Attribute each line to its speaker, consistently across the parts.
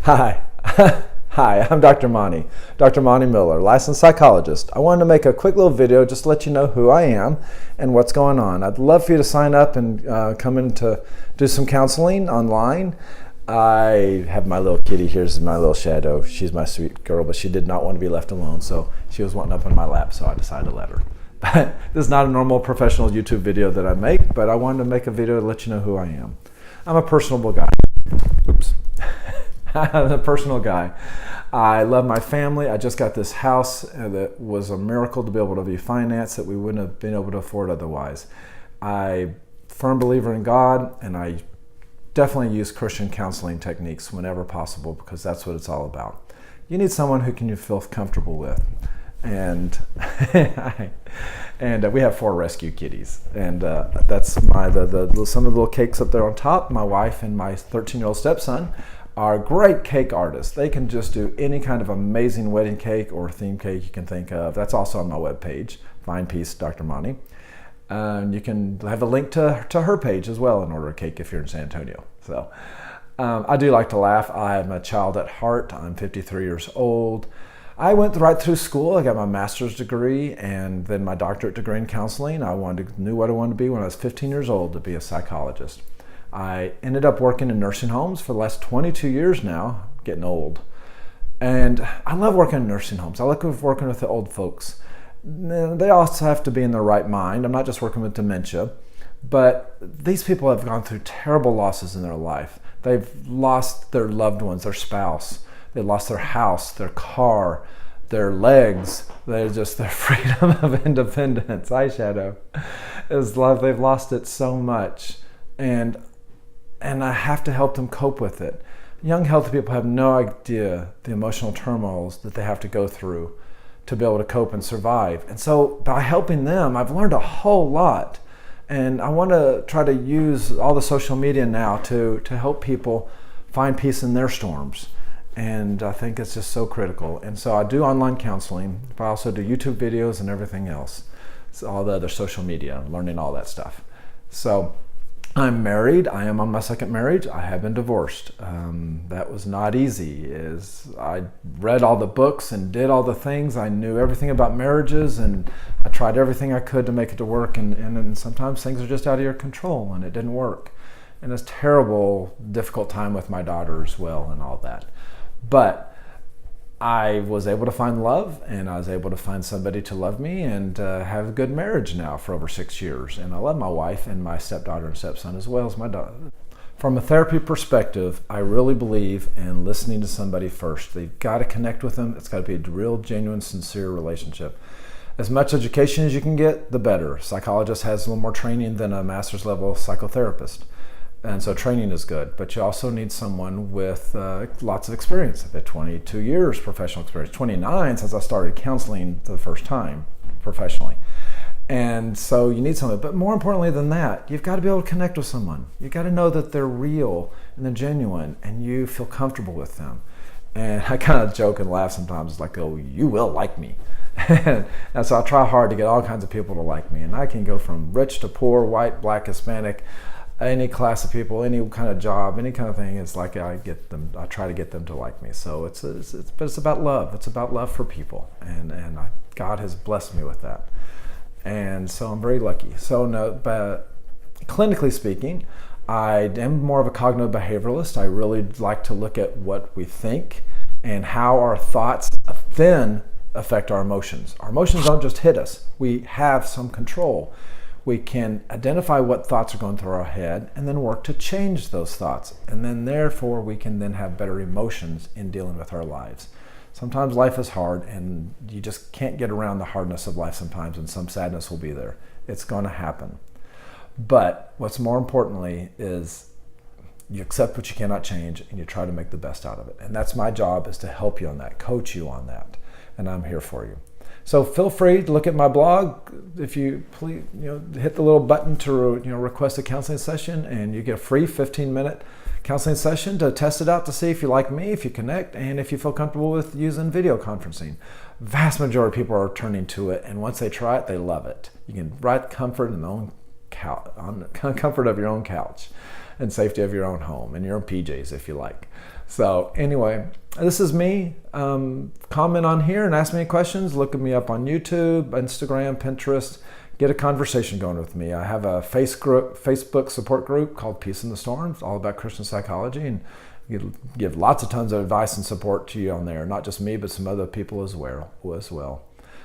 Speaker 1: Hi. Hi, I'm DrMonte. DrMonte Miller, licensed psychologist. I wanted to make a quick little video just to let you know who I am and what's going on. I'd love for you to sign up and come in to do some counseling online. I have my little kitty. Here's my little shadow. She's my sweet girl, but she did not want to be left alone, so she was wanting up in my lap, so I decided to let her. But this is not a normal professional YouTube video that I make, but I wanted to make a video to let you know who I am. I'm a personable guy. Oops. I'm a personal guy. I love my family. I just got this house that was a miracle to be able to be financed that we wouldn't have been able to afford otherwise. I'm a firm believer in God, and I definitely use Christian counseling techniques whenever possible because that's what it's all about. You need someone who you feel comfortable with. And we have 4 rescue kitties, and that's some of the little cakes up there on top. My wife and my 13-year-old stepson are great cake artists. They can just do any kind of amazing wedding cake or theme cake you can think of. That's also on my webpage, Fine Piece DrMonte. You can have a link to her page as well and order a cake if you're in San Antonio. So I do like to laugh. I'm a child at heart. I'm 53 years old. I went right through school. I got my master's degree and then my doctorate degree in counseling. I knew what I wanted to be when I was 15 years old, to be a psychologist. I ended up working in nursing homes for the last 22 years now, getting old. And I love working in nursing homes. I like working with the old folks. They also have to be in their right mind. I'm not just working with dementia, but these people have gone through terrible losses in their life. They've lost their loved ones, their spouse. They lost their house, their car, their legs. Their freedom of independence. Eyeshadow is love. They've lost it so much. And I have to help them cope with it. Young, healthy people have no idea the emotional turmoils that they have to go through to be able to cope and survive. And so by helping them, I've learned a whole lot. And I want to try to use all the social media now to help people find peace in their storms. And I think it's just so critical. And so I do online counseling, but I also do YouTube videos and everything else. So all the other social media, learning all that stuff. So I'm married. I am on my second marriage. I have been divorced. That was not easy. I read all the books and did all the things. I knew everything about marriages, and I tried everything I could to make it to work. And sometimes things are just out of your control, and it didn't work. And it's a terrible, difficult time with my daughter as well, and all that. But I was able to find love, and I was able to find somebody to love me and have a good marriage now for over 6 years. And I love my wife and my stepdaughter and stepson as well as my daughter. From a therapy perspective, I really believe in listening to somebody first. You've got to connect with them. It's got to be a real, genuine, sincere relationship. As much education as you can get, the better. A psychologist has a little more training than a master's level psychotherapist. And so training is good, but you also need someone with lots of experience. I've had 22 years professional experience, 29 since I started counseling for the first time professionally. And so you need someone, but more importantly than that, you've got to be able to connect with someone. You've got to know that they're real and they're genuine and you feel comfortable with them. And I kind of joke and laugh sometimes, it's like, oh, you will like me. And so I try hard to get all kinds of people to like me. And I can go from rich to poor, white, black, Hispanic, any class of people, any kind of job, any kind of thing. It's like I try to get them to like me. So but it's about love. It's about love for people, and God has blessed me with that, and so I'm very lucky. So no, but clinically speaking, I am more of a cognitive behavioralist. I really like to look at what we think and how our thoughts then affect our emotions. Our emotions don't just hit us. We have some control. We can identify what thoughts are going through our head and then work to change those thoughts. And then therefore we can then have better emotions in dealing with our lives. Sometimes life is hard and you just can't get around the hardness of life sometimes, and some sadness will be there. It's going to happen. But what's more importantly is you accept what you cannot change and you try to make the best out of it. And that's my job, is to help you on that, coach you on that. And I'm here for you. So feel free to look at my blog. If you please, hit the little button to request a counseling session, and you get a free 15-minute counseling session to test it out to see if you like me, if you connect, and if you feel comfortable with using video conferencing. Vast majority of people are turning to it, and once they try it, they love it. You can write comfort in their own on the comfort of your own couch. and safety of your own home and your own PJs if you like. So anyway, this is me. Comment on here and ask me any questions. Look me up on YouTube, Instagram, Pinterest. Get a conversation going with me. I have a Facebook support group called Peace in the Storm. It's all about Christian psychology, and give lots of tons of advice and support to you on there. Not just me, but some other people as well.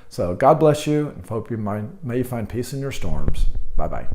Speaker 1: So God bless you, and hope may you find peace in your storms. Bye-bye.